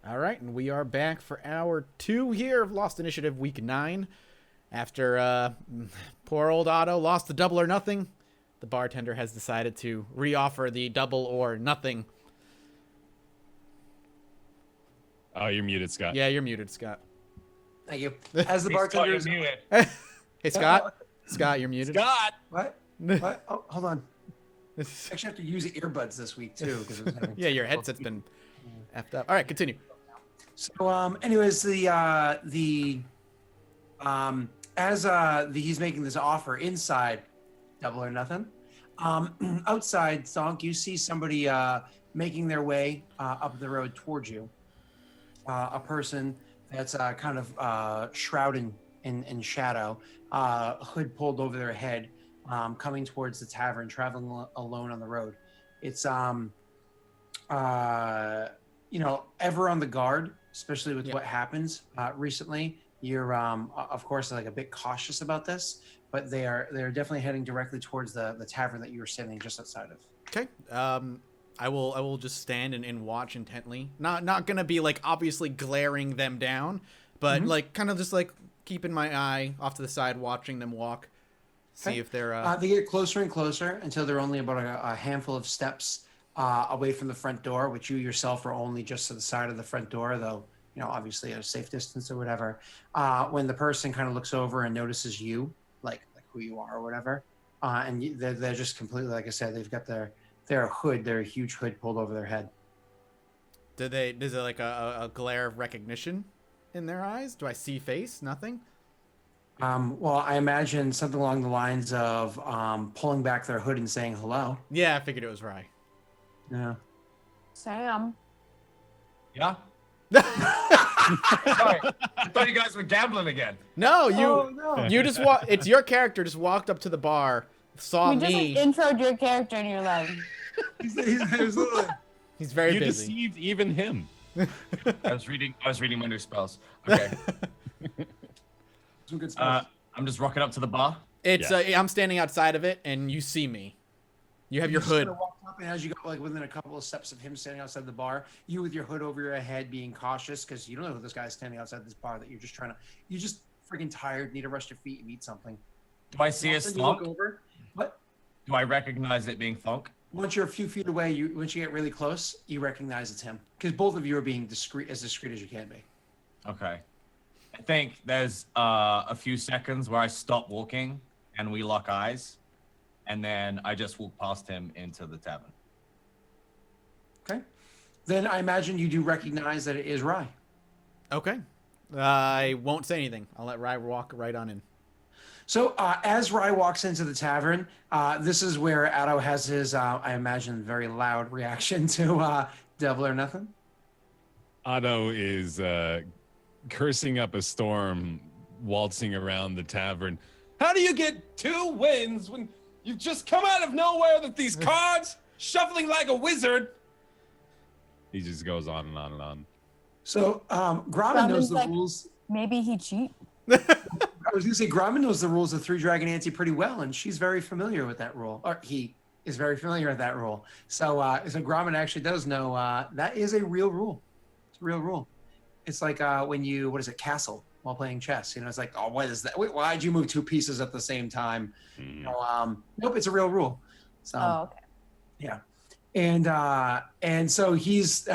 All right, and we are back for hour 2 here of Lost Initiative Week 9. After poor old Otto lost the double or nothing, the bartender has decided to reoffer the double or nothing. Oh, you're muted, Scott. Yeah, you're muted, Scott. Thank you. As the bartender is muted. Hey, Scott. Scott, you're muted. Scott! What? What? Oh, hold on. I actually have to use earbuds this week too because Yeah, your headset's been effed up. All right, continue. So, anyways, he's making this offer inside, double or nothing. Outside, Zonk, you see somebody making their way up the road towards you. A person that's kind of shrouded in shadow, hood pulled over their head, coming towards the tavern, traveling alone on the road. It's ever on the guard, especially with what happens recently. You're of course like a bit cautious about this, but they're definitely heading directly towards the tavern that you were standing just outside of. Okay. I will just stand and watch intently. Not gonna be like obviously glaring them down, but like kind of just like keeping my eye off to the side, watching them walk. See if they're they get closer and closer until they're only about a handful of steps away from the front door, which you yourself are only just to the side of the front door, though, obviously at a safe distance or whatever. When the person kind of looks over and notices you, like who you are or whatever, and they're just completely, like I said, they've got their huge hood pulled over their head. Is it like a glare of recognition in their eyes? Do I see face? Nothing? Well, I imagine something along the lines of pulling back their hood and saying hello. Yeah, I figured it was Rye. Yeah. Sam. Yeah? Sorry, I thought you guys were gambling again. No, no. you just it's your character just walked up to the bar, saw We me. just introed your character and you're like, He's very You busy. deceived even him. I was reading my new spells. Okay. some good stuff. I'm just rocking up to the bar. It's Yeah. I'm standing outside of it, and you see me. You have your just hood. kinda walk up, and as you go like within a couple of steps of him standing outside the bar, you with your hood over your head, being cautious because you don't know who this guy is standing outside this bar that you're just freaking tired, need to rest your feet and eat something. Do I see a Then you look thunk? over. What? Do I recognize it being thunk? Once you're a few feet away, once you get really close, you recognize it's him because both of you are being discreet as you can be. Okay. I think there's a few seconds where I stop walking and we lock eyes, and then I just walk past him into the tavern. Okay. Then I imagine you do recognize that it is Rye. Okay. I won't say anything. I'll let Rye walk right on in. So as Rye walks into the tavern, this is where Addo has his, I imagine, very loud reaction to Double or Nothing. Otto is cursing up a storm, waltzing around the tavern. How do you get 2 wins when you've just come out of nowhere with these cards, shuffling like a wizard? He just goes on and on and on. So Gromit knows the rules. maybe he cheat. I was going to say Gromit knows the rules of Three Dragon Ante pretty well, and she's very familiar with that rule. Or he is very familiar with that rule. So Gromit actually does know that is a real rule. It's a real rule. It's like when you, castle while playing chess. It's like, oh, what is that? Wait, why'd you move 2 pieces at the same time? Nope, it's a real rule. So, Okay. Yeah. And so he's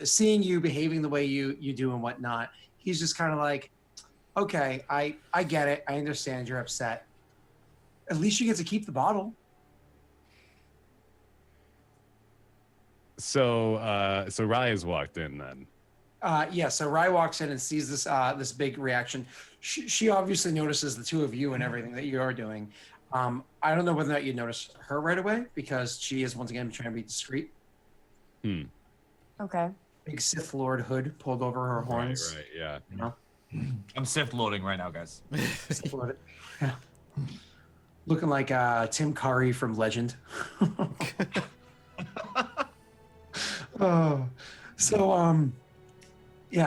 seeing you behaving the way you do and whatnot. He's just kind of like, okay, I get it. I understand you're upset. At least you get to keep the bottle. So Rye has walked in then. Yeah, so Rye walks in and sees this big reaction. She obviously notices the 2 of you and everything that you are doing. I don't know whether or not you notice her right away because she is once again trying to be discreet. Okay. Big Sith Lord hood pulled over her horns. Right, yeah. You know? I'm Sith lording right now, guys. Sith Lord. Yeah. Looking like Tim Curry from Legend. Oh, so you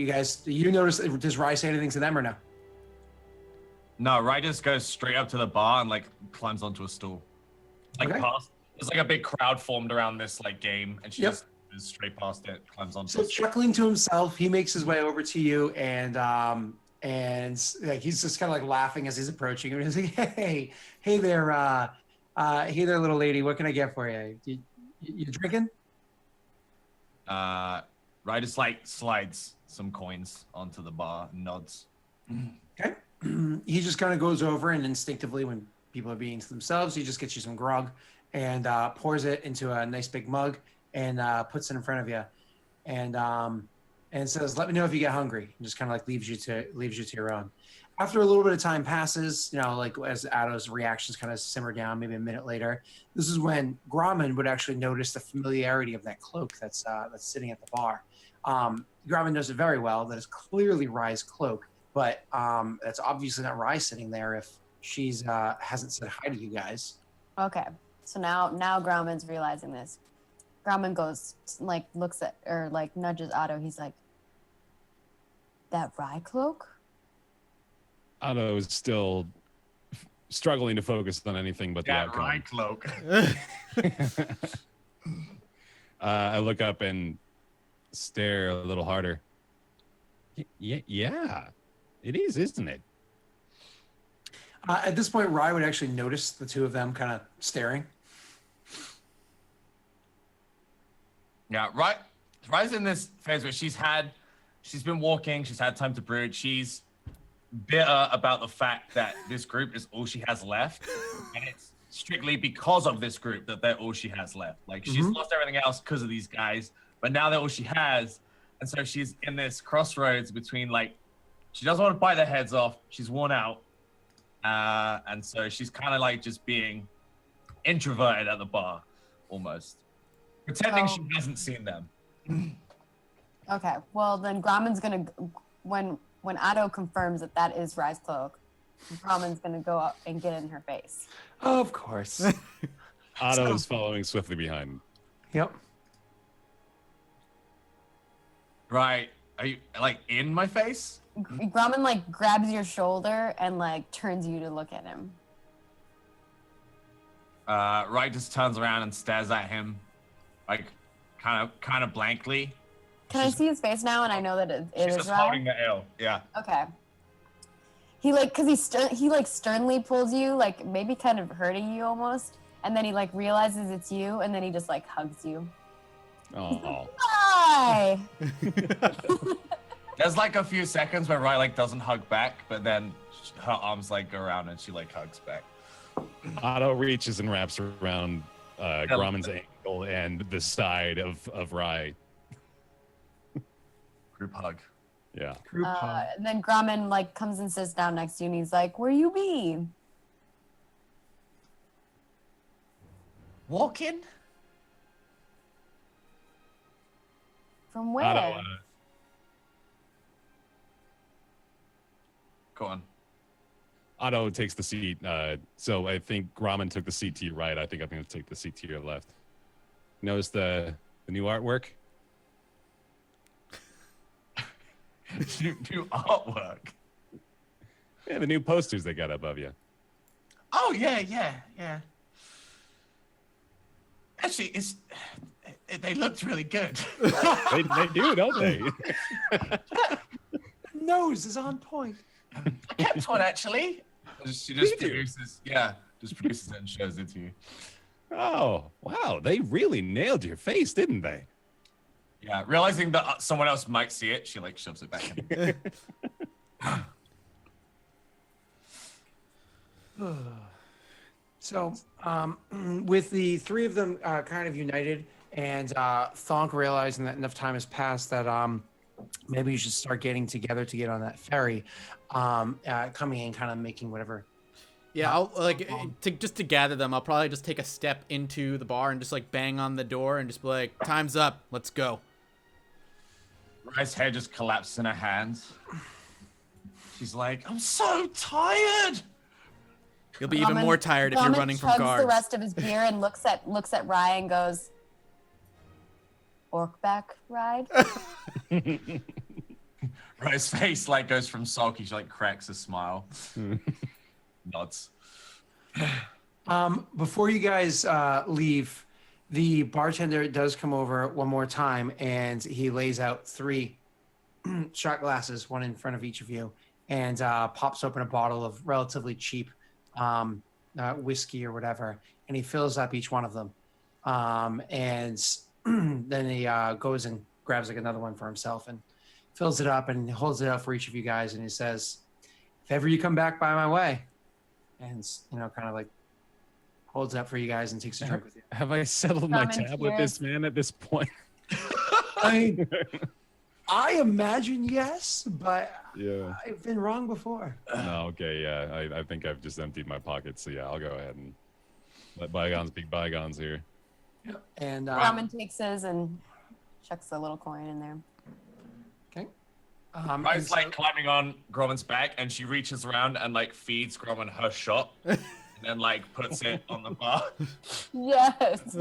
guys, you notice? Does Rye say anything to them or no? No, Rai just goes straight up to the bar and like climbs onto a stool. Like Okay. past, there's like a big crowd formed around this like game, and she Yep. just straight past it, climbs onto So it. chuckling to himself, he makes his way over to you, and like he's just kind of like laughing as he's approaching you. He's like, hey there, little lady. What can I get for you? You drinking? Right, just like slides some coins onto the bar and nods. Okay. He just kind of goes over and instinctively, when people are being to themselves, he just gets you some grog and pours it into a nice big mug and puts it in front of you, and says, "Let me know if you get hungry." And just kind of like leaves you to your own. After a little bit of time passes, like as Addo's reactions kind of simmer down, maybe a minute later, this is when Grommen would actually notice the familiarity of that cloak that's sitting at the bar. Grommen knows it very well. That is clearly Rye's cloak, but that's obviously not Rye sitting there if she's hasn't said hi to you guys. Okay. So now Grauman's realizing this. Grauman goes, like, looks at, or like nudges Otto. He's like, that Rye cloak? Otto is still struggling to focus on anything but the That outcome. right cloak. I look up and stare a little harder. Yeah, it is, isn't it? At this point, Rye would actually notice the two of them kind of staring. Yeah, Rye's in this phase where she's been walking, she's had time to brood, she's bitter about the fact that this group is all she has left, and it's strictly because of this group that they're all she has left. Like, she's lost everything else because of these guys, but now they're all she has, and so she's in this crossroads between, like, she doesn't want to bite their heads off, she's worn out, and so she's kind of like just being introverted at the bar, almost pretending she hasn't seen them. Okay. Well, then Grauman's gonna, when Otto confirms that is Rye's cloak, Grauman's gonna go up and get in her face. Of course. Otto is following swiftly behind. Yep. Right. Are you, like, in my face? Grauman, like, grabs your shoulder and, like, turns you to look at him. Right just turns around and stares at him, like, kind of blankly. Can I see his face now? And I know that it She's is just Rye? holding the L. Yeah. Okay. He, like, because he like, sternly pulls you, like, maybe kind of hurting you almost. And then he, like, realizes it's you, and then he just, like, hugs you. Oh, Bye! There's, like, a few seconds where Rye, like, doesn't hug back, but then her arms, like, go around and she, like, hugs back. Otto reaches and wraps around Grauman's ankle and the side of Rye. Group hug. Yeah. And then Grauman, like, comes and sits down next to you, and he's like, where you be? Walking? From where? Otto, Go on. Otto takes the seat. So I think Grauman took the seat to your right. I think I'm going to take the seat to your left. Notice the new artwork? New artwork. Yeah, the new posters they got above you. Oh, yeah. Actually, they looked really good. They do, don't they? Nose is on point. I kept one, actually. She just produces it and shows it to you. Oh, wow. They really nailed your face, didn't they? Yeah, realizing that someone else might see it, she, like, shoves it back in. So, with the three of them kind of united, and Thonk realizing that enough time has passed that maybe you should start getting together to get on that ferry, coming in, kind of making whatever. Yeah, I'll to gather them. I'll probably just take a step into the bar and just like bang on the door and just be like, "Time's up. Let's go." Rye's head just collapses in her hands. She's like, "I'm so tired." You'll be even more tired if you're running from chugs guards. the rest of his beer and looks at Rye and goes, "Orcback ride." Rye's face like goes from sulky. She like cracks a smile. Nods. Before you guys leave, The bartender does come over one more time, and he lays out 3 shot glasses, one in front of each of you, and pops open a bottle of relatively cheap whiskey or whatever, and he fills up each one of them. And then he goes and grabs like another one for himself and fills it up and holds it up for each of you guys, and he says, "If ever you come back by my way," and kind of like holds it up for you guys and takes a drink with you. Have I settled my Ramen tab with this man at this point? I imagine yes, but Yeah. I've been wrong before. No, okay, yeah. I think I've just emptied my pockets, so yeah, I'll go ahead and let bygones be bygones here. Yep. And Ramen takes his and chucks a little coin in there. okay. Rye's like climbing on Grommen's back, and she reaches around and like feeds Grommen her shot, and then like puts it on the bar. Yes.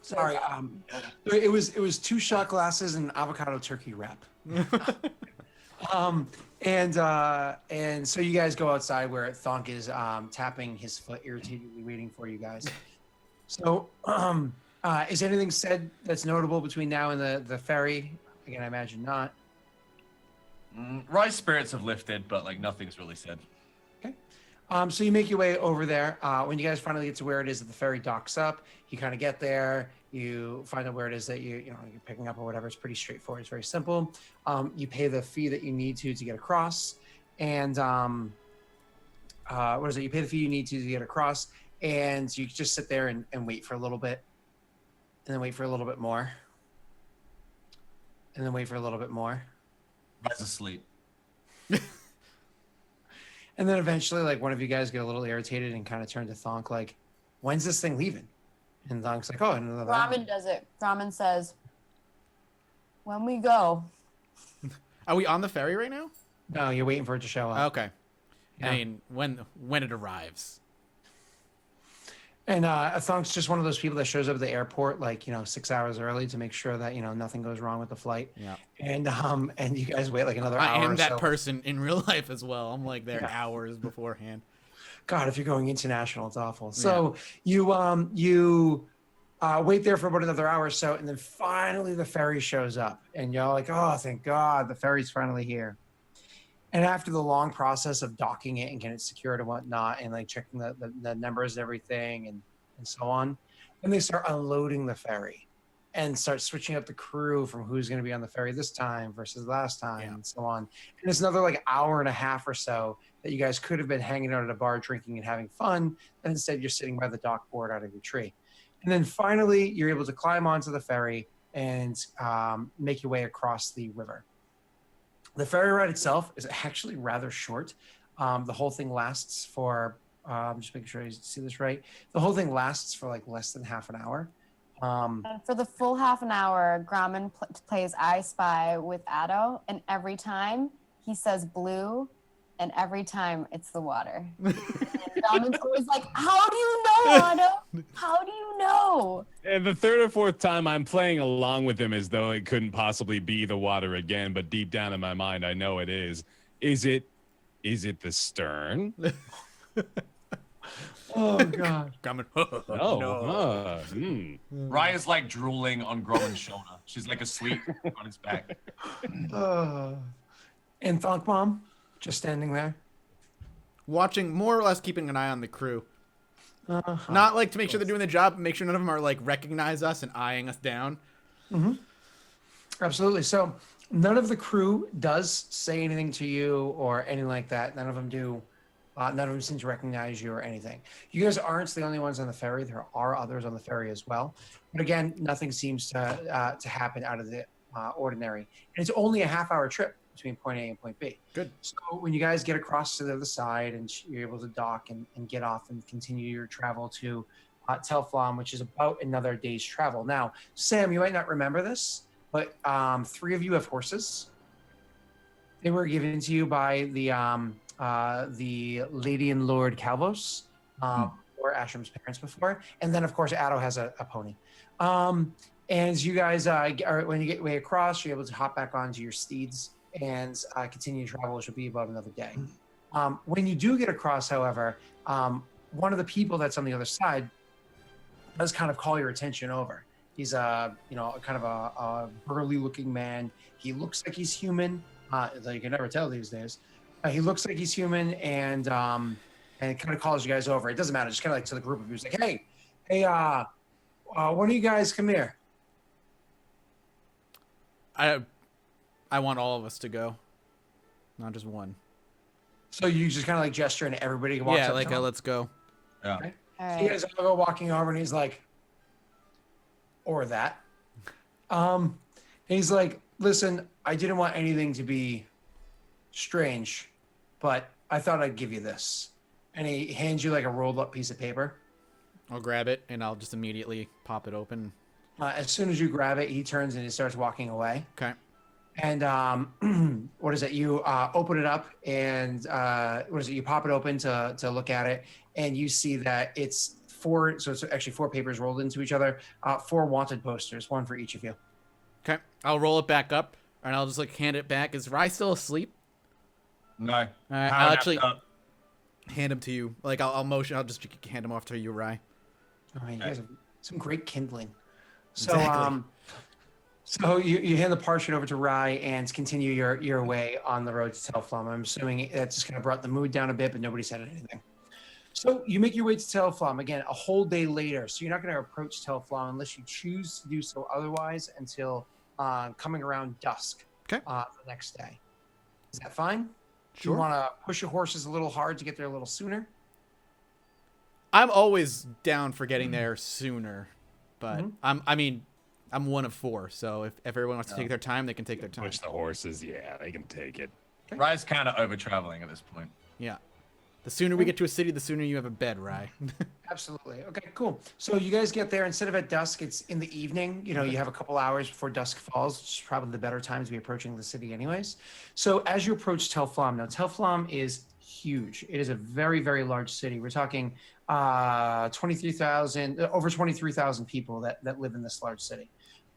Sorry, it was 2 shot glasses and avocado turkey wrap. And so you guys go outside where Thonk is tapping his foot irritatedly, waiting for you guys. So, is anything said that's notable between now and the ferry? Again, I imagine not. Rye's spirits have lifted, but like nothing's really said. Okay. So you make your way over there. When you guys finally get to where it is that the ferry docks up, you kind of get there. You find out where it is that you're picking up or whatever. It's pretty straightforward. It's very simple. You pay the fee that you need to get across, and what is it? You pay the fee you need to get across, and you just sit there and wait for a little bit, and then wait for a little bit more, and then wait for a little bit more. Rye's asleep. And then eventually, like, one of you guys get a little irritated and kind of turn to Thonk, like, "When's this thing leaving?" And Thonk's like, "Oh, another hour." Ramen does it. Ramen says, "When we go." Are we on the ferry right now? No, you're waiting for it to show up. Okay. Yeah. I mean, when it arrives. And Thonk's just one of those people that shows up at the airport like 6 hours early to make sure that nothing goes wrong with the flight. Yeah. And you guys wait like another hour. I am or that so. person in real life as well. I'm like there Yeah. hours beforehand. God, if you're going international, it's awful. So you wait there for about another hour or so, and then finally the ferry shows up, and you're like, "Oh, thank God, the ferry's finally here." And after the long process of docking it and getting it secured and whatnot, and like checking the numbers and everything and so on, then they start unloading the ferry and start switching up the crew from who's going to be on the ferry this time versus last time and so on. And it's another like hour and a half or so that you guys could have been hanging out at a bar drinking and having fun, and instead you're sitting by the dock board out of your tree. And then finally you're able to climb onto the ferry and make your way across the river. The ferry ride itself is actually rather short. The whole thing lasts for, just making sure I see this right. The whole thing lasts for like less than half an hour. And for the full half an hour, Grommen plays I Spy with Addo, and every time he says blue, and every time it's the water. And Grommen's always like, "How do you know, Addo? How do you know?" And the 3rd or 4th time, I'm playing along with him as though it couldn't possibly be the water again, but deep down in my mind, I know it is. Is it the stern? Oh God. Coming. Oh, No. Rye is like drooling on Grommen's shoulder. She's like asleep on his back. And Thonk Mom just standing there. Watching, more or less keeping an eye on the crew. Not like to make sure they're doing the job, but make sure none of them are like recognize us and eyeing us down. Mm-hmm. Absolutely. So none of the crew does say anything to you or anything like that. None of them do. None of them seem to recognize you or anything. You guys aren't the only ones on the ferry. There are others on the ferry as well. But again, nothing seems to happen out of the ordinary. And it's only a half-hour trip between point A and point B. Good. So when you guys get across to the other side and you're able to dock and get off and continue your travel to Telflon, which is about another day's travel. Now, Sam, you might not remember this, but 3 of you have horses. They were given to you by the Lady and Lord Calvos, or Ashram's parents before. And then, of course, Addo has a pony. And you guys, when you get way across, you're able to hop back onto your steeds and continue travel, which will be about another day. When you do get across, however, one of the people that's on the other side does kind of call your attention over. He's kind of a burly looking man. He looks like he's human. Though you can never tell these days. He looks like he's human, and it kind of calls you guys over. It doesn't matter. Just kind of like to the group of you. He's like, hey, one of you guys come here. I want all of us to go, not just one. So you just kind of like gesture, and everybody walks Yeah, up like to him? let's go. Yeah. Okay. All So right. you guys all go walking over, and he's like, or that. He's like, listen, I didn't want anything to be strange, but I thought I'd give you this. And he hands you like a rolled up piece of paper. I'll grab it and I'll just immediately pop it open. As soon as you grab it, he turns and he starts walking away. Okay. And what is it? You open it up, and you pop it open to look at it, and you see that it's four. So it's actually four papers rolled into each other. 4 wanted posters, one for each of you. Okay. I'll roll it back up and I'll just like hand it back. Is Rye still asleep? No. All right. I'll actually hand him to you. Like I'll motion. I'll just hand him off to you, Rye. Oh, man, you guys have some great kindling. So, Exactly. So you hand the parchment over to Rye and continue your way on the road to Telflom. I'm assuming that just kind of brought the mood down a bit, but nobody said anything. So you make your way to Telflom again a whole day later. So you're not going to approach Telflom unless you choose to do so otherwise until coming around dusk. Okay. The next day. Is that fine? Sure. You want to push your horses a little hard to get there a little sooner? I'm always down for getting there sooner, but Mhm. I'm one of 4, so if everyone wants to take their time, they can take their time. Push the horses. Yeah, they can take it. Rye's kind of over traveling at this point. Yeah. The sooner we get to a city, the sooner you have a bed, Rye. Absolutely. Okay, cool. So you guys get there, instead of at dusk, it's in the evening. You know, you have a couple hours before dusk falls, which is probably the better time to be approaching the city anyways. So as you approach Telflom, now Telflom is huge. It is a very, very large city. We're talking over 23,000 people that live in this large city.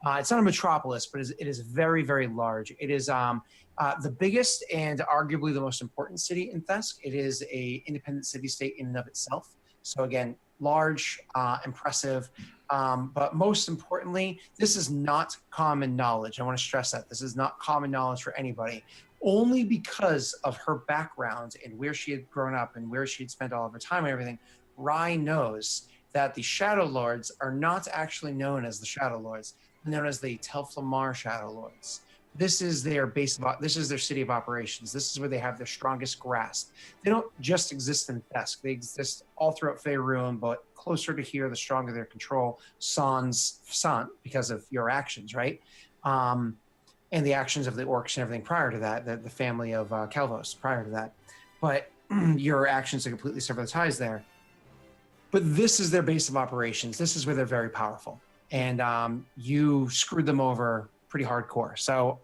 It's not a metropolis, but it is very, very large. It is the biggest and arguably the most important city in Thesk. It is a independent city-state in and of itself. So again, large, impressive, but most importantly, this is not common knowledge. I want to stress that. This is not common knowledge for anybody. Only because of her background and where she had grown up and where she had spent all of her time and everything, Rye knows that the Shadow Lords are not actually known as the Shadow Lords. They're known as the Telflamar Shadow Lords. This is their this is their city of operations. This is where they have their strongest grasp. They don't just exist in Thesk. They exist all throughout Faerun, but closer to here, the stronger their control. Sans, because of your actions, right? And the actions of the orcs and everything prior to that, the family of Calvos prior to that. But your actions to completely sever the ties there. But this is their base of operations. This is where they're very powerful. And you screwed them over pretty hardcore. So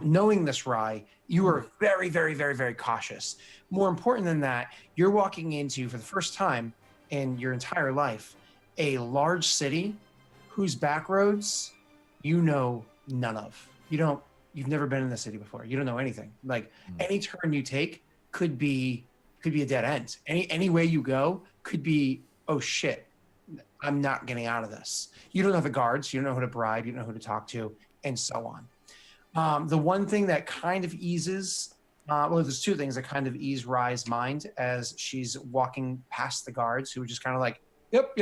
knowing this, Rye, you are very, very, very, very cautious. More important than that, you're walking into, for the first time in your entire life, a large city whose back roads you know none of. You've never been in the city before. You don't know anything. Like any turn you take could be a dead end. Any way you go could be, oh shit, I'm not getting out of this. You don't know the guards, you don't know who to bribe, you don't know who to talk to, and so on. The one thing that kind of eases, there's 2 things that kind of ease Rye's mind as she's walking past the guards who are just kind of like, yep,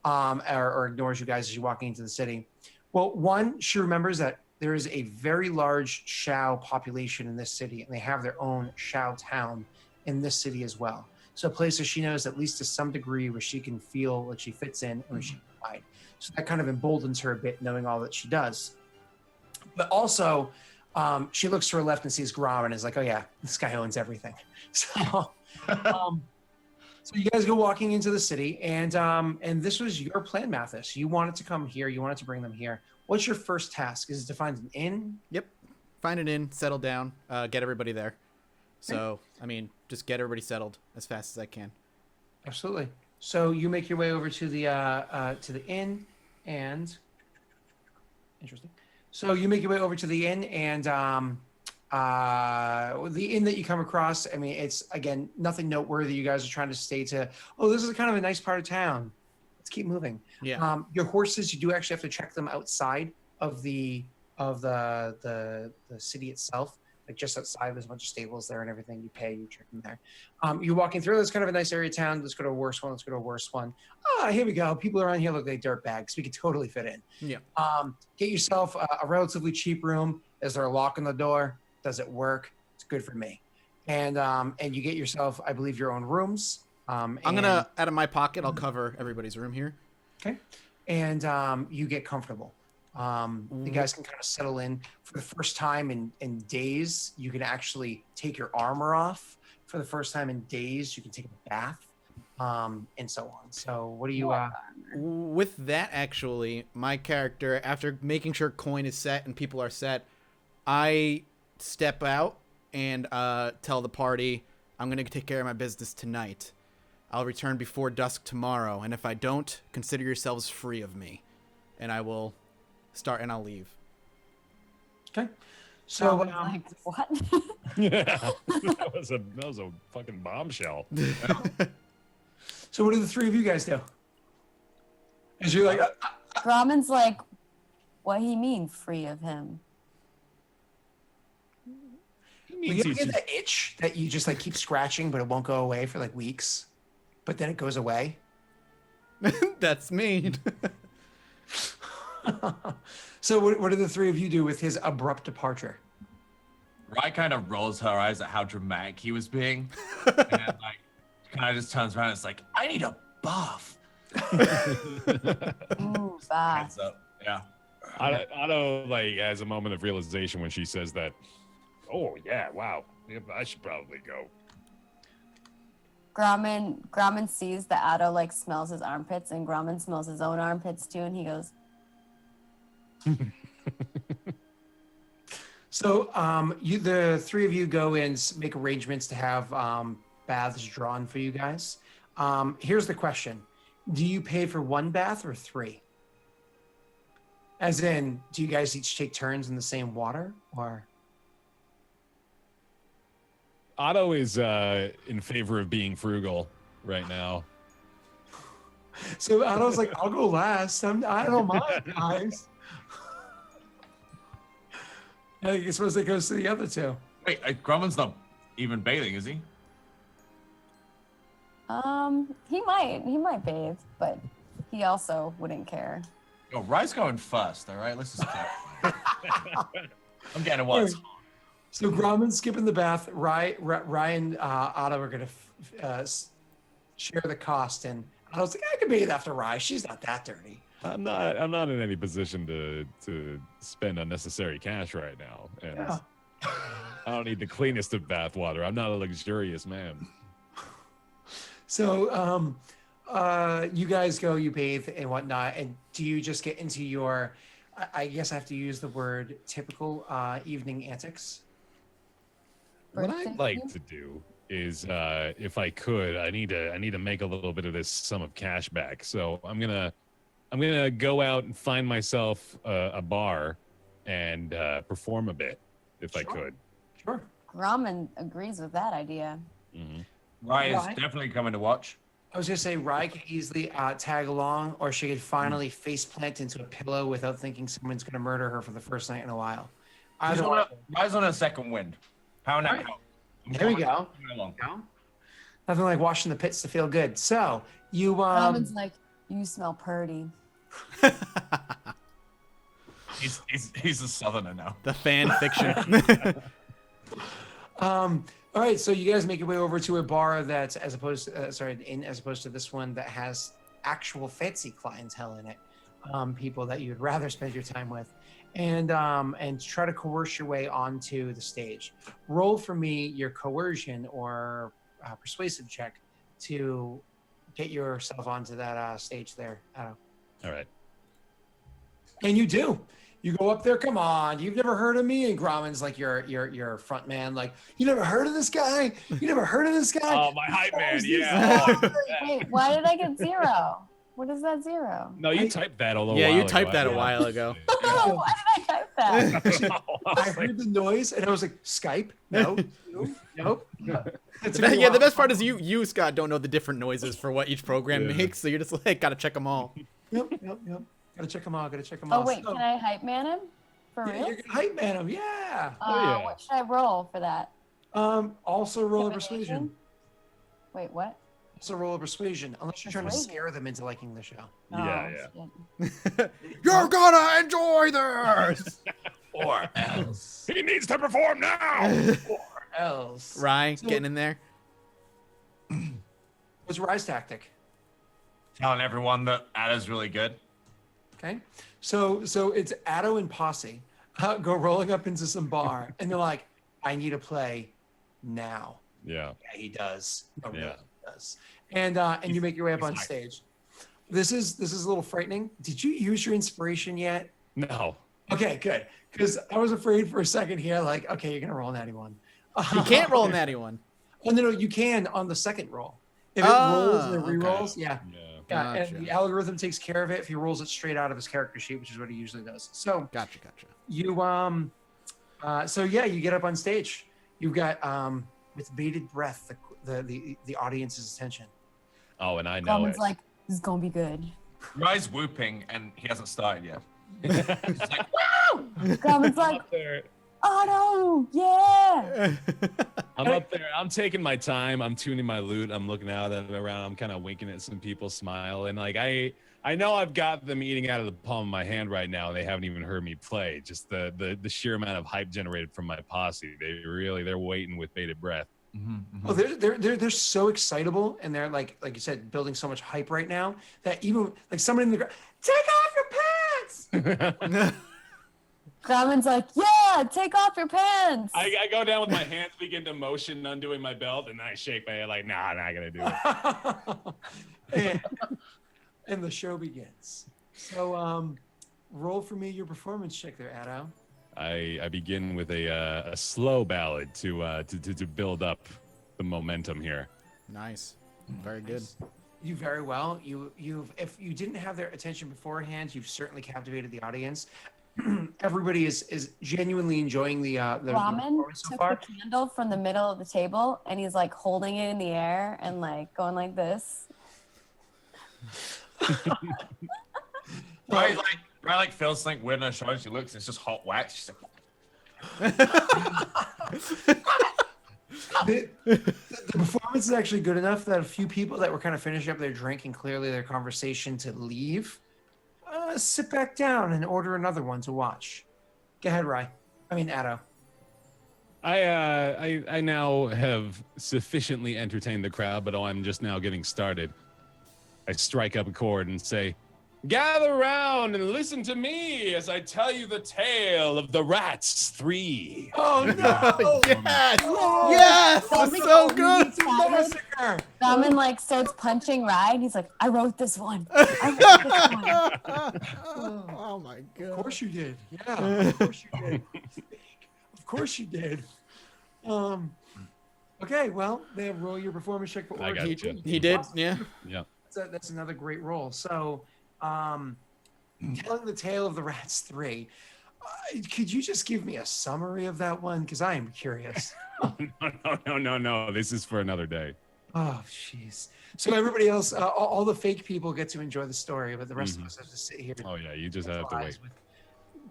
or ignores you guys as you're walking into the city. Well, one, she remembers that there is a very large Shao population in this city, and they have their own Shao town in this city as well. So a place where she knows at least to some degree where she can feel like she fits in and where she can hide. So that kind of emboldens her a bit, knowing all that she does. But also, she looks to her left and sees Grom and is like, oh yeah, this guy owns everything. So, so you guys go walking into the city, and this was your plan, Mathis. You wanted to come here. You wanted to bring them here. What's your first task? Is it to find an inn? Yep. Find an inn, settle down, get everybody there. So, just get everybody settled as fast as I can. Absolutely. So you make your way over to the inn, and interesting. So you make your way over to the inn, and the inn that you come across, it's again nothing noteworthy. You guys are trying to stay to. Oh, this is kind of a nice part of town. Let's keep moving. Yeah. Your horses, you do actually have to check them outside of the city itself. Like just outside, there's a bunch of stables there and everything. You pay, you check them there. You're walking through. It's kind of a nice area of town. Let's go to a worse one. Let's go to a worse one. Here we go. People around here look like dirt bags. We could totally fit in. Yeah. Get yourself a relatively cheap room. Is there a lock on the door? Does it work? It's good for me. And you get yourself, I believe, your own rooms. I'm gonna, out of my pocket, I'll cover everybody's room here. Okay. And you get comfortable. You guys can kind of settle in for the first time in days. You can actually take your armor off for the first time in days. You can take a bath, and so on. So what do you? With that, actually, my character, after making sure coin is set and people are set, I step out and tell the party I'm gonna take care of my business tonight. I'll return before dusk tomorrow, and if I don't, consider yourselves free of me, and I will start and I'll leave. Okay. So like, what? Yeah, that was a fucking bombshell. so what do the three of you guys do? As you're like, Grauman's like, what he mean, free of him? you ever get that itch that you just like keep scratching, but it won't go away for like weeks, but then it goes away. That's me. So what do the three of you do with his abrupt departure? Rye kind of rolls her eyes at how dramatic he was being, and like kind of just turns around and is like, "I need a bath." Ooh, bath. Hands up. Yeah. Otto, like, has a moment of realization when she says that. Oh yeah, wow. Yeah, I should probably go. Grauman sees that Otto like smells his armpits, and Grauman smells his own armpits too, and he goes, So the three of you go and make arrangements to have baths drawn for you guys. Here's the question. Do you pay for one bath or three? As in, do you guys each take turns in the same water, or? Otto is in favor of being frugal right now. So Otto's like, I'll go last. I don't mind, guys. I suppose it goes to the other two. Wait, Grumman's not even bathing, is he? he might bathe, but he also wouldn't care. Yo, Rye's going first, all right? Let's just clarify. I'm getting it while it's hot. So Grauman's skipping the bath. Ryan, Otto are going to share the cost, and Otto's like, I can bathe after Rye. She's not that dirty. I'm not in any position to spend unnecessary cash right now, and Yeah. I don't need the cleanest of bath water. I'm not a luxurious man. So you guys go, you bathe and whatnot, and do you just get into your, I guess I have to use the word typical evening antics? What I'd like to do is, if I could, I need to make a little bit of this sum of cash back. So I'm gonna go out and find myself a bar and perform a bit, if I could. Sure. Grauman agrees with that idea. Mm-hmm. Rye is Rye? definitely coming to watch. I was going to say Rye could easily tag along, or she could finally face plant into a pillow without thinking someone's going to murder her for the first night in a while. Rye's on a second wind. How now? All right. There we go. Nothing like washing the pits to feel good. So you Grauman's like, you smell purty. He's a southerner now. The fan fiction. all right, so you guys make your way over to a bar that's as opposed to this one that has actual fancy clientele in it, people that you'd rather spend your time with, and try to coerce your way onto the stage. Roll for me your coercion or persuasive check to get yourself onto that stage there. All right. And you do. You go up there. Come on, you've never heard of me. And Grauman's like your front man. Like, you never heard of this guy? You never heard of this guy? Oh, my hype man. Yeah. Wait, why did I get 0? What is that 0? No, you typed that a little while Yeah, ago. you typed that a Yeah. while ago. Oh, why did I type that? I heard the noise and I was like, Skype? No. Nope. Yeah, the best part is you, Scott, don't know the different noises for what each program Yeah. makes, so you're just like, gotta check them all. Yep. Gotta check them all. Oh, wait, can I hype man him? For Yeah, real? you're gonna hype man him. Yeah. yeah. What should I roll for that? Also roll a Intimidation? persuasion. Wait, what? Also roll a persuasion, unless you're trying to Persuasion. scare them into liking the show. Yeah, shit. You're gonna enjoy this! Or else. He needs to perform now. Or else. Rye, So- getting in there. What's Rye's tactic? Telling everyone that Ada's really good. Okay. So it's Addo and Posse go rolling up into some bar, and they're like, I need to play now. Yeah. Yeah, he does. Oh, Yeah. really, he does. And you make your way up on stage. This is a little frightening. Did you use your inspiration yet? No. Okay, good. Because I was afraid for a second here, like, okay, you're gonna roll an 91. You can't roll a natty one. Oh no, you can on the second roll. If it rolls and it okay. re-rolls, yeah. Yeah. Yeah, Gotcha. and the algorithm takes care of it if he rolls it straight out of his character sheet, which is what he usually does. So Gotcha. you you get up on stage. You've got with bated breath the audience's attention. Oh, and I know Someone's it. like, this is gonna be good. Rye's whooping and he hasn't started yet. Someone's like, Up there. Otto, yeah. I'm up there. I'm taking my time. I'm tuning my lute. I'm looking out around. I'm kind of winking at some people, smile, and like I know I've got them eating out of the palm of my hand right now. They haven't even heard me play. Just the sheer amount of hype generated from my posse. They're waiting with bated breath. Oh, they're so excitable, and they're like you said, building so much hype right now that even like someone in the ground, take off your pants. Grauman's like, yeah, take off your pants. I go down with my hands, begin to motion, undoing my belt, and then I shake my head like, nah, not gonna do it. and the show begins. So roll for me your performance check there, Addo. I begin with a slow ballad to build up the momentum here. Nice. Very good. You very well. You've if you didn't have their attention beforehand, you've certainly captivated the audience. Everybody is genuinely enjoying the Grauman performance so took far. the candle from the middle of the table and he's like holding it in the air and like going like this. Rye like feels like weird on her shoulder. She looks, it's just hot wax. She's like, The performance is actually good enough that a few people that were kind of finishing up their drink and clearly their conversation to leave, sit back down and order another one to watch. Go ahead, Rye. I mean, Addo. I now have sufficiently entertained the crowd, but I'm just now getting started. I strike up a chord and say, gather round and listen to me as I tell you the tale of the Rats 3. Oh no! Yes! Yes! That's so good! Grauman like starts punching Rye and he's like, I wrote this one. I wrote this one. Oh my god. Of course you did. Yeah, of course you did. Of course you did. Okay, well, they have roll your performance check for I got order. you. He did, yeah. Yeah. That's another great roll. So, telling the tale of the Rats 3. Could you just give me a summary of that one? Because I am curious. No. This is for another day. Oh, jeez. So everybody else, all the fake people get to enjoy the story, but the rest of us have to sit here. Oh yeah, you just have to wait. With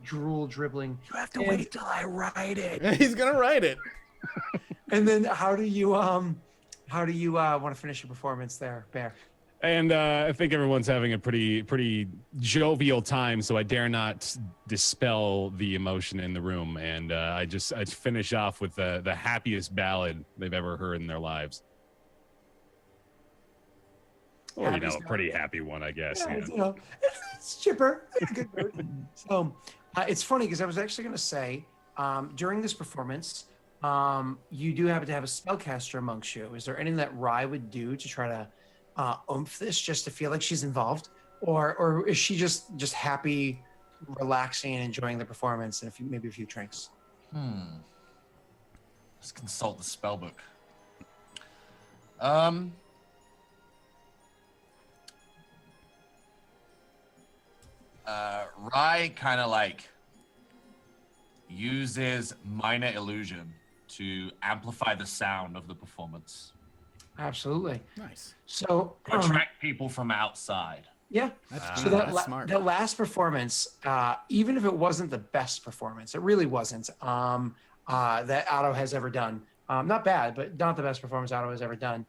drool dribbling. You have to wait till I write it. He's gonna write it. And then how do you want to finish your performance there, Bear? And I think everyone's having a pretty jovial time, so I dare not dispel the emotion in the room. And I finish off with the happiest ballad they've ever heard in their lives. Or, Happiest a pretty happy one, I guess. Yeah, Yeah. it's chipper. It's a good mood. So it's funny because I was actually going to say during this performance, you do happen to have a spellcaster amongst you. Is there anything that Rye would do to try to oomph this, just to feel like she's involved, or is she just happy, relaxing, and enjoying the performance and maybe a few drinks? let's consult the spell book. Rye kind of like uses minor illusion to amplify the sound of the performance. Absolutely. Nice. So Attract people from outside. yeah. That's So that's smart. that last performance, even if it wasn't the best performance, it really wasn't, that Otto has ever done. Not bad, but not the best performance Otto has ever done.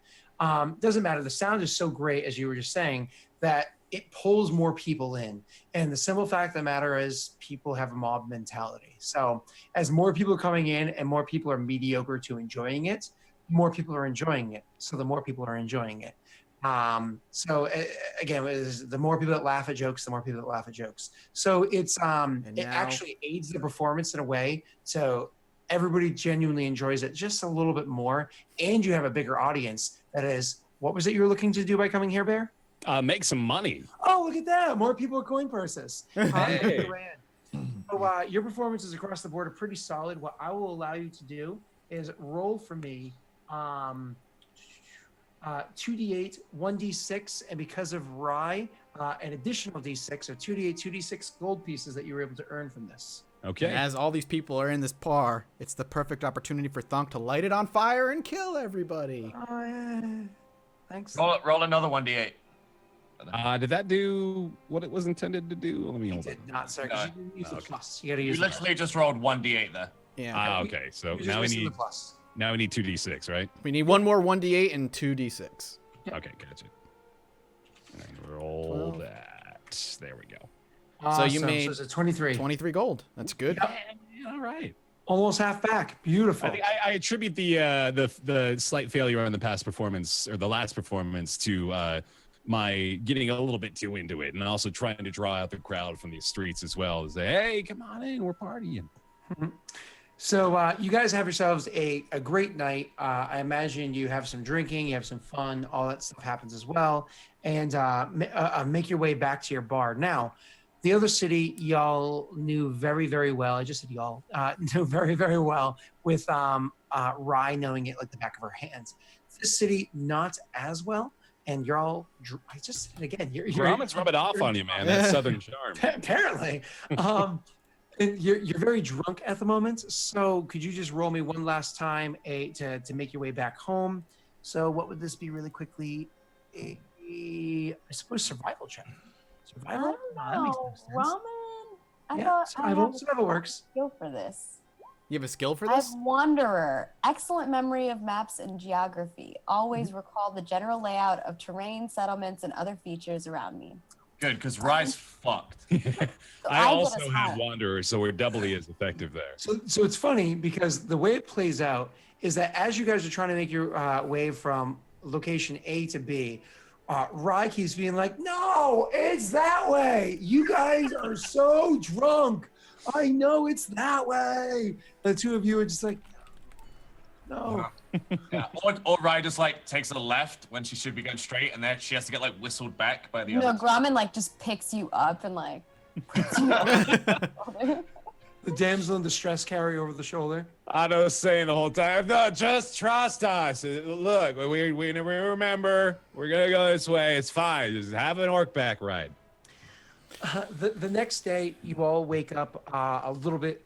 Doesn't matter. The sound is so great, as you were just saying, that it pulls more people in. And the simple fact of the matter is people have a mob mentality. So as more people are coming in and more people are mediocre to enjoying it, more people are enjoying it. So the more people are enjoying it. Again, the more people that laugh at jokes, the more people that laugh at jokes. So it actually aids the performance in a way. So everybody genuinely enjoys it just a little bit more. And you have a bigger audience. That is, what was it you were looking to do by coming here, Bear? Make some money. Oh, look at that. More people are coin purses. Hey. So your performances across the board are pretty solid. What I will allow you to do is roll for me 2d8, 1d6, and because of Rye, an additional d6, so 2d8, 2d6 gold pieces that you were able to earn from this. Okay. And as all these people are in this par, it's the perfect opportunity for Thunk to light it on fire and kill everybody. Thanks. Roll another 1d8. Did that do what it was intended to do? Let me hold on. Did not, sir. 'Cause you didn't use the Okay. plus. You got to You use literally just rolled 1d8 there. Yeah. Okay. So you're just now we missing need the plus. 2d6, right? We need one more 1d8 and 2d6. Okay, gotcha. And roll that. There we go. So you Awesome. made So it's a 23. 23 gold. That's good. All right. Almost half back. Beautiful. I think I attribute the slight failure on the past performance or the last performance to my getting a little bit too into it, and also trying to draw out the crowd from the streets as well. To say, hey, come on in, we're partying. So you guys have yourselves a great night. I imagine you have some drinking, you have some fun, all that stuff happens as well, and make your way back to your bar. Now, the other city y'all knew very, very well. I just said y'all knew very, very well with Rye knowing it like the back of her hands. This city, not as well. And you're all, I just said it again. Grauman's rubbing off on you, man. That southern charm. Apparently. And you're very drunk at the moment. So could you just roll me one last time to make your way back home? So what would this be really quickly? I suppose survival check. Survival? I No, that don't makes know. no sense. Ramen? I Yeah, thought survival. I had Survival a works. skill for this. You have a skill for I this? have Wanderer. Excellent memory of maps and geography. Always recall the general layout of terrain, settlements, and other features around me. Good, because Rye's fucked. So I get also us have home. Wanderer, so we're doubly as effective there. So it's funny because the way it plays out is that as you guys are trying to make your way from location A to B, Rye keeps being like, no, it's that way. You guys are so drunk. I know it's that way. The two of you are just like, no. Yeah. Or Rye just like takes a left when she should be going straight, and then she has to get like whistled back by the No, others. Grauman like just picks you up and like puts you over the shoulder. The damsel in distress carry over the shoulder. Otto's saying the whole time, no, just trust us. Look, we remember. We're going to go this way. It's fine. Just have an orc back ride. The next day, you all wake up a little bit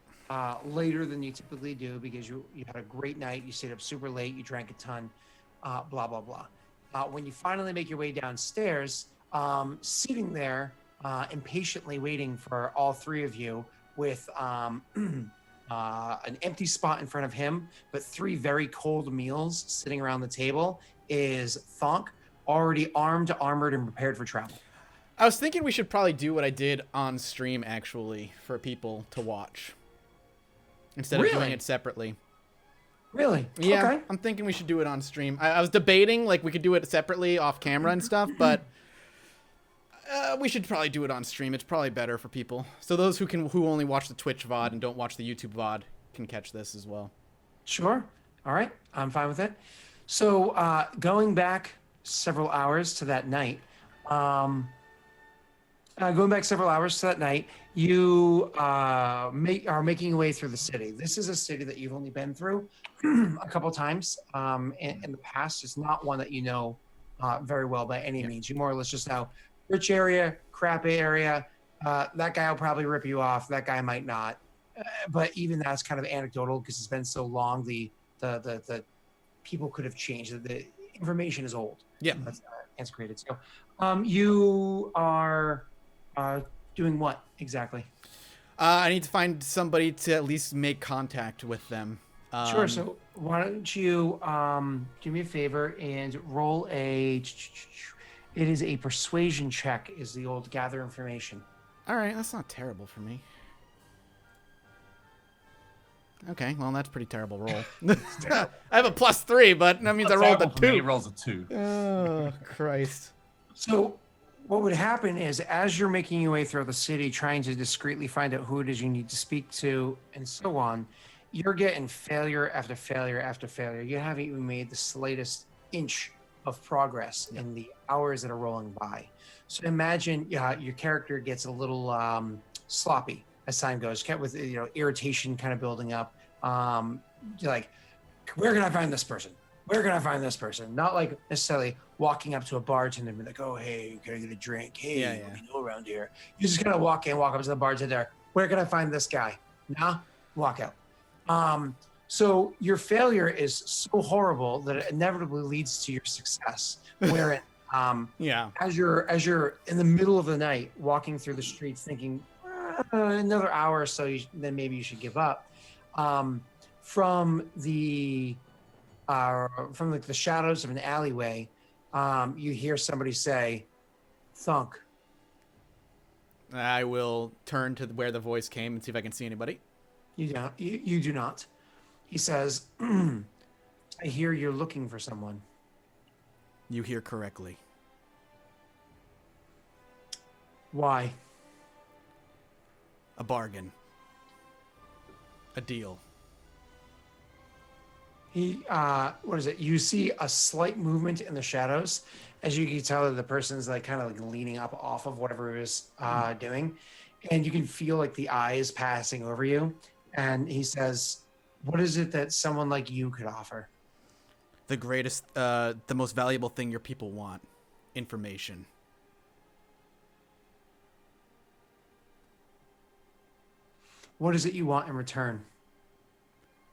later than you typically do because you had a great night. You stayed up super late. You drank a ton, blah, blah, blah. When you finally make your way downstairs, sitting there impatiently waiting for all three of you with an empty spot in front of him, but three very cold meals sitting around the table is Thonk, already armed, armored, and prepared for travel. I was thinking we should probably do what I did on stream, actually, for people to watch. Instead of doing Really? it separately. Really? Yeah, Okay. I'm thinking we should do it on stream. I was debating, like, we could do it separately off camera and stuff, but we should probably do it on stream. It's probably better for people. So those who only watch the Twitch VOD and don't watch the YouTube VOD can catch this as well. Sure. All right. I'm fine with it. So going back several hours to that night, you are making your way through the city. This is a city that you've only been through a couple times in the past. It's not one that you know very well by any means. You more or less just know rich area, crap area, That guy will probably rip you off. That guy might not. But even that's kind of anecdotal because it's been so long. The people could have changed. The information is old. Yeah. That's antiquated. So, you are doing what exactly? I need to find somebody to at least make contact with them. Sure. So why don't you do me a favor and roll a. It is a persuasion check. Is the old gather information. All right, that's not terrible for me. Okay, well, that's a pretty terrible roll. I have a +3, but that means I rolled a Terrible for me, 2. he rolls a 2. Oh, Christ. So what would happen is as you're making your way through the city, trying to discreetly find out who it is you need to speak to and so on, you're getting failure after failure after failure. You haven't even made the slightest inch of progress in the hours that are rolling by. So imagine your character gets a little sloppy as time goes, kept with irritation kind of building up. You're like, where can I find this person? Where can I find this person? Not like necessarily walking up to a bartender and be like, oh, hey, can I get a drink? Hey, what do you know around here? You just kind of walk up to the bartender. Where can I find this guy? Nah, walk out. So your failure is so horrible that it inevitably leads to your success. Wherein, as you're in the middle of the night walking through the streets, thinking another hour or so, then maybe you should give up. From the shadows of an alleyway, you hear somebody say, "Thunk." I will turn to where the voice came and see if I can see anybody. You do not. He says, "I hear you're looking for someone." You hear correctly. Why? A bargain. A deal. What is it? You see a slight movement in the shadows, as you can tell that the person's like kind of like leaning up off of whatever he was doing, and you can feel like the eyes passing over you. And he says, "What is it that someone like you could offer?" The greatest, the most valuable thing your people want: information. What is it you want in return?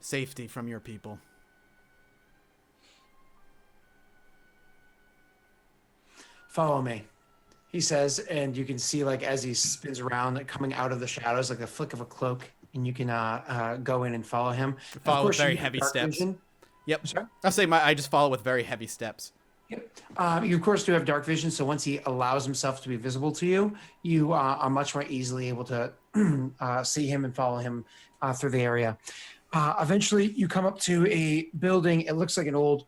Safety from your people. Follow me, he says, and you can see like as he spins around, like, coming out of the shadows, like the flick of a cloak, and you can go in and follow him. Follow with very heavy steps. Vision. Yep. Sorry? I'll say I just follow with very heavy steps. Yep. You of course do have dark vision, so once he allows himself to be visible to you, you are much more easily able to see him and follow him through the area. Eventually, you come up to a building. It looks like an old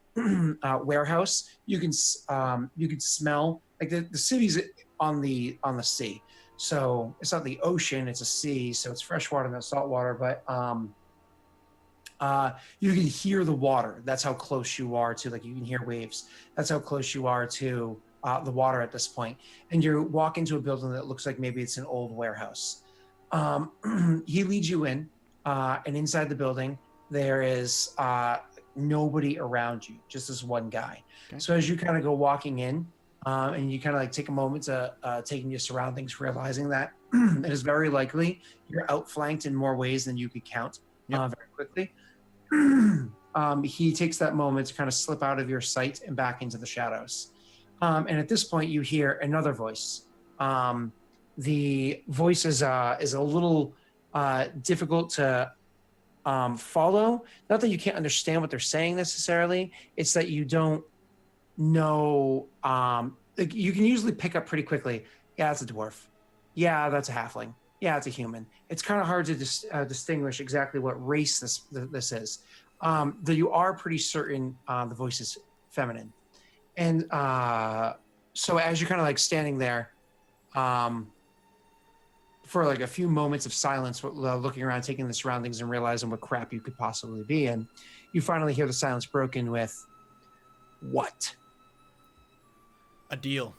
warehouse. You can smell like the city's on the sea, so it's not the ocean; it's a sea. So it's fresh water, not salt water. But you can hear the water. That's how close you are to. Like you can hear waves. That's how close you are to the water at this point. And you walk into a building that looks like maybe it's an old warehouse. He leads you in. And inside the building, there is nobody around you, just this one guy. Okay. So as you kind of go walking in, and you kind of like take a moment to take in your surroundings, realizing that it is very likely you're outflanked in more ways than you could count very quickly. He takes that moment to kind of slip out of your sight and back into the shadows. And at this point, you hear another voice. The voice is a little difficult to follow. Not that you can't understand what they're saying necessarily. It's that you don't know. Like you can usually pick up pretty quickly. Yeah, that's a dwarf. Yeah, that's a halfling. Yeah, it's a human. It's kind of hard to distinguish exactly what race this is. Though you are pretty certain the voice is feminine. And so as you're kind of like standing there, for like a few moments of silence, looking around, taking the surroundings and realizing what crap you could possibly be in, you finally hear the silence broken with, "What?" A deal.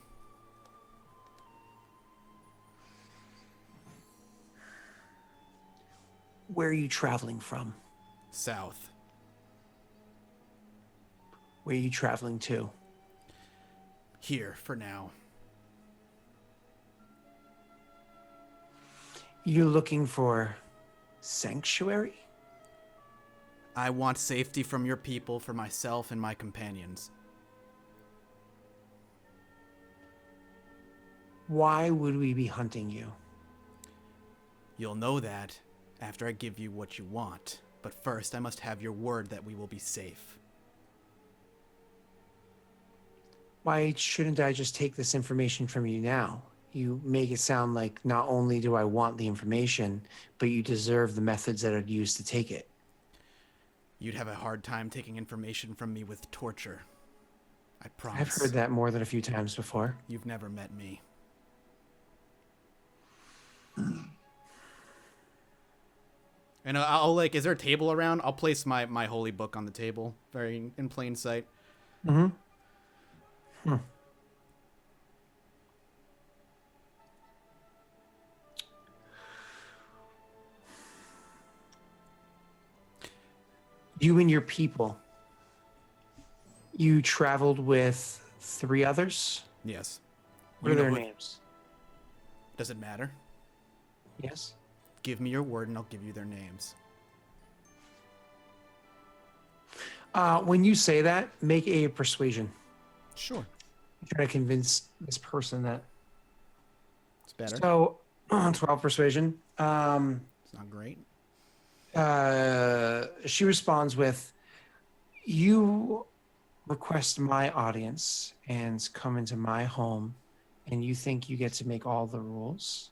Where are you traveling from? South. Where are you traveling to? Here for now. You're looking for sanctuary? I want safety from your people for myself and my companions. Why would we be hunting you? You'll know that after I give you what you want. But first, I must have your word that we will be safe. Why shouldn't I just take this information from you now? You make it sound like not only do I want the information, but you deserve the methods that I'd use to take it. You'd have a hard time taking information from me with torture. I promise. I've heard that more than a few times before. You've never met me. And I'll like, is there a table around? I'll place my holy book on the table, very in plain sight. Mm-hmm. You and your people, you traveled with 3 others? Yes. What are their names? Does it matter? Yes. Give me your word and I'll give you their names. When you say that, make a persuasion. Sure. Try to convince this person that. It's better. So, 12 persuasion. It's not great. She responds with, "You request my audience and come into my home, and you think you get to make all the rules?"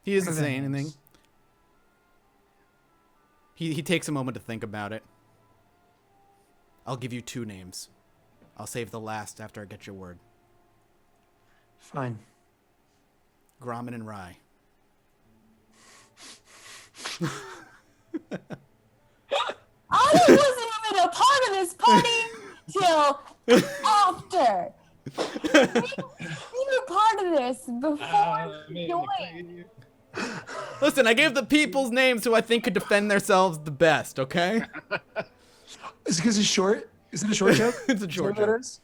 He doesn't What are their say anything. names? He takes a moment to think about it. I'll give you 2 names. I'll save the last after I get your word. Fine. Grommet and Rye. I wasn't even a part of this party till after. You were part of this before you joined. Listen, I gave the people's names who I think could defend themselves the best, okay? Is it because it's short? Is it a short joke? It's a short Is that what joke. it is?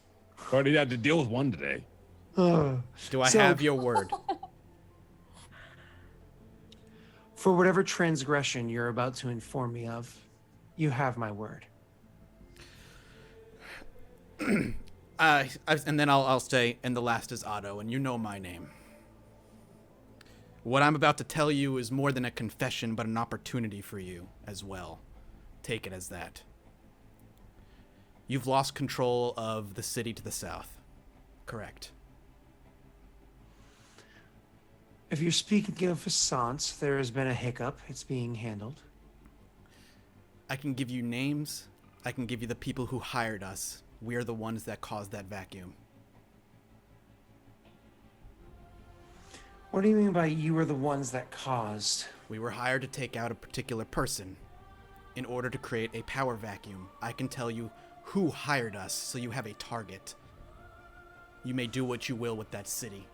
Already had to deal with one today. Do I So- have your word? For whatever transgression you're about to inform me of, you have my word. And then I'll say, and the last is Otto, and you know my name. What I'm about to tell you is more than a confession, but an opportunity for you as well. Take it as that. You've lost control of the city to the south. Correct. If you're speaking of Assance, there has been a hiccup. It's being handled. I can give you names. I can give you the people who hired us. We're the ones that caused that vacuum. What do you mean by you were the ones that caused? We were hired to take out a particular person in order to create a power vacuum. I can tell you who hired us, so you have a target. You may do what you will with that city.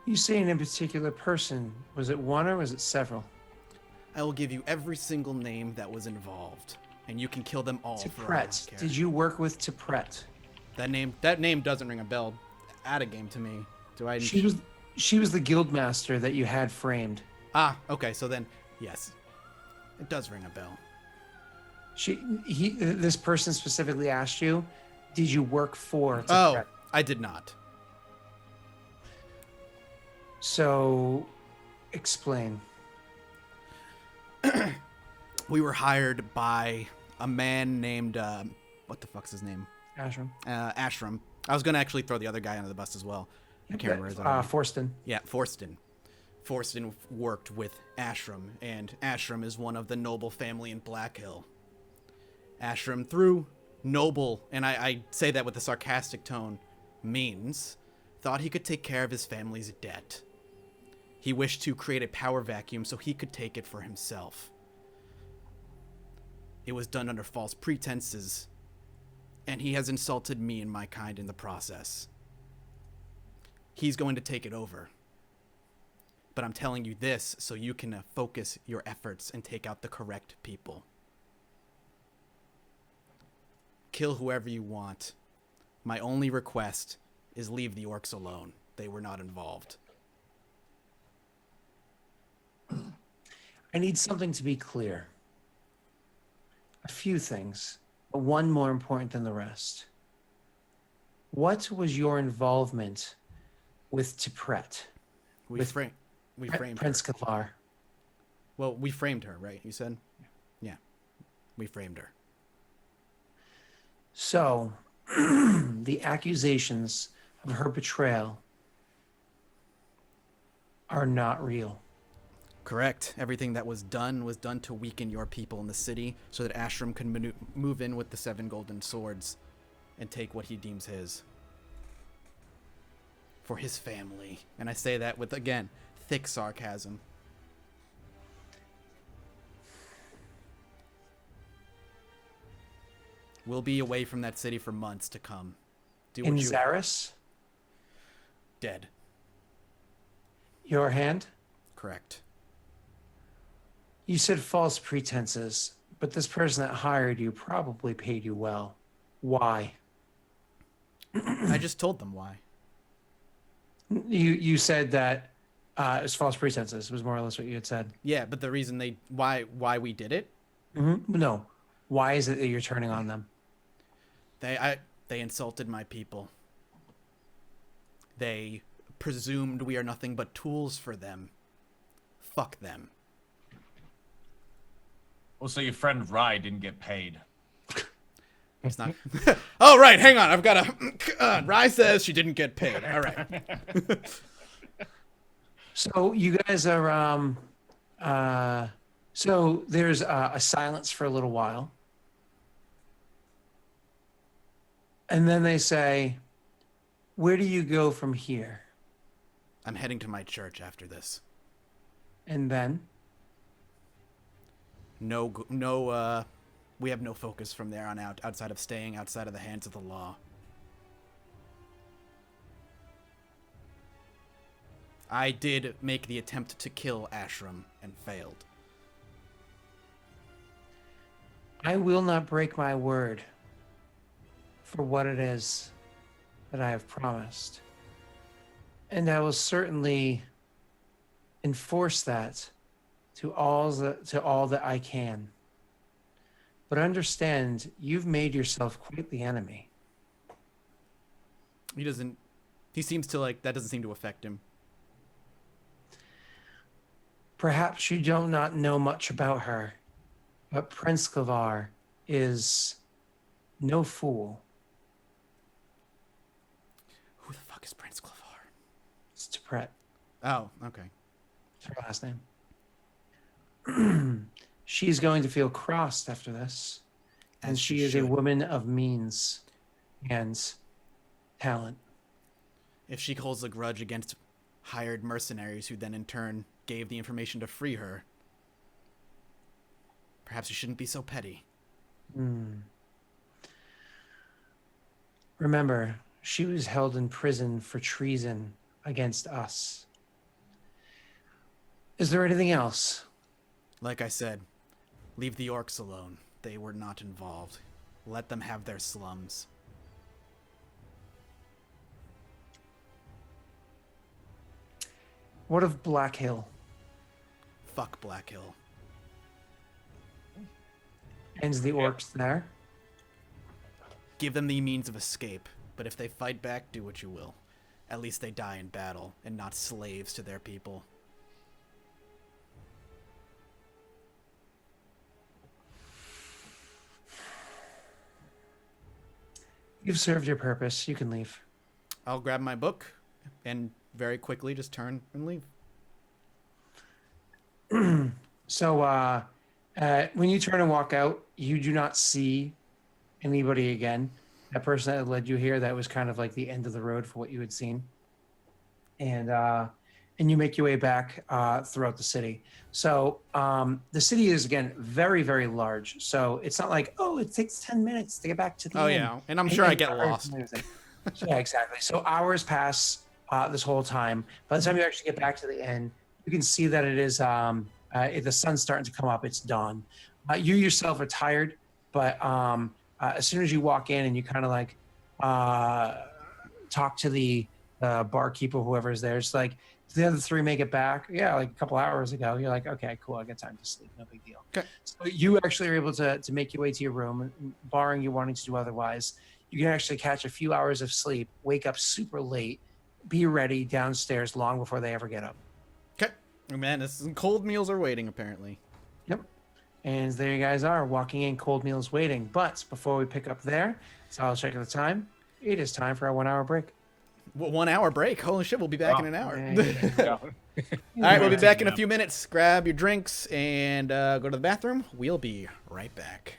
You saying in particular person, was it one or was it several? I will give you every single name that was involved, and you can kill them all for all I Tipret. care. Did you work with Tipret? That name doesn't ring a bell. Add a game to me. Do I? She was the guild master that you had framed. Ah, okay. So then, yes, it does ring a bell. This person specifically asked you, did you work for Oh, Tipret? I did not. So, explain. We were hired by a man named what the fuck's his name? Ashram. Ashram. I was gonna actually throw the other guy under the bus as well. I can't remember his name. Forston. Yeah, Forston. Forston worked with Ashram, and Ashram is one of the noble family in Black Hill. Ashram, through noble, and I say that with a sarcastic tone, means, thought he could take care of his family's debt. He wished to create a power vacuum so he could take it for himself. It was done under false pretenses, and he has insulted me and my kind in the process. He's going to take it over. But I'm telling you this so you can focus your efforts and take out the correct people. Kill whoever you want. My only request is leave the orcs alone. They were not involved. I need something to be clear. A few things, but one more important than the rest. What was your involvement with Tipret? We With framed Prince her. Kavar. Well, we framed her, right? You said? Yeah. We framed her. So, the accusations of her betrayal are not real. Correct. Everything that was done to weaken your people in the city so that Ashram can move in with the 7 golden swords and take what he deems his. For his family. And I say that with, again, thick sarcasm. We'll be away from that city for months to come. Do In what you... Zaris, Dead. your hand? Correct. You said false pretenses, but this person that hired you probably paid you well. Why? I just told them why. You said that it was false pretenses, was more or less what you had said. Yeah, but the reason why we did it, No. Why is it that you're turning on them? they insulted my people. They presumed we are nothing but tools for them. Fuck them. Also, your friend Rye didn't get paid. It's not. Oh right, hang on. I've got a. Rye says she didn't get paid. All right. So you guys are so there's a silence for a little while. And then they say, "Where do you go from here?" I'm heading to my church after this. And then we have no focus from there on out outside of staying outside of the hands of the law. I did make the attempt to kill Ashram and failed. I will not break my word for what it is that I have promised. And I will certainly enforce that to all that I can. But understand, you've made yourself quite the enemy. He seems to that doesn't seem to affect him. Perhaps you do not know much about her, but Prince Kavar is no fool. Who the fuck is Prince Clavar? It's Tipret. Oh, okay. It's her last name. She's going to feel crossed after this. And As she she is a should. woman of means and talent. If she holds a grudge against hired mercenaries who then in turn gave the information to free her, perhaps you shouldn't be so petty. Remember, she was held in prison for treason against us. Is there anything else? Like I said, leave the orcs alone. They were not involved. Let them have their slums. What of Black Hill? Fuck Black Hill. And the orcs there? Give them the means of escape, but if they fight back, do what you will. At least they die in battle, and not slaves to their people. You've served your purpose. You can leave. I'll grab my book, and very quickly just turn and leave. So when you turn and walk out, you do not see anybody again. That person that had led you here, that was kind of like the end of the road for what you had seen. And you make your way back throughout the city. So the city is, again, very, very large. So it's not like, oh, it takes 10 minutes to get back to the Oh, inn. yeah. And I'm sure I get lost. So, yeah, exactly. So hours pass this whole time. By the time you actually get back to the inn, you can see that it is the sun's starting to come up. It's dawn. You yourself are tired, but as soon as you walk in and you kind of talk to the barkeeper, whoever's there, it's like, The other three make it back. Yeah, like a couple hours ago. You're like, okay, cool. I got time to sleep. No big deal. Okay. So you actually are able to make your way to your room, barring you wanting to do otherwise. You can actually catch a few hours of sleep, wake up super late, be ready downstairs long before they ever get up. Okay. Oh, man, some cold meals are waiting, apparently. Yep. And there you guys are, walking in, cold meals waiting. But before we pick up there, so I'll check the time. It is time for our 1 hour break. 1 hour break. Holy shit, we'll be back in an hour. Yeah. All right, we'll be back in a few minutes. Grab your drinks and go to the bathroom. We'll be right back.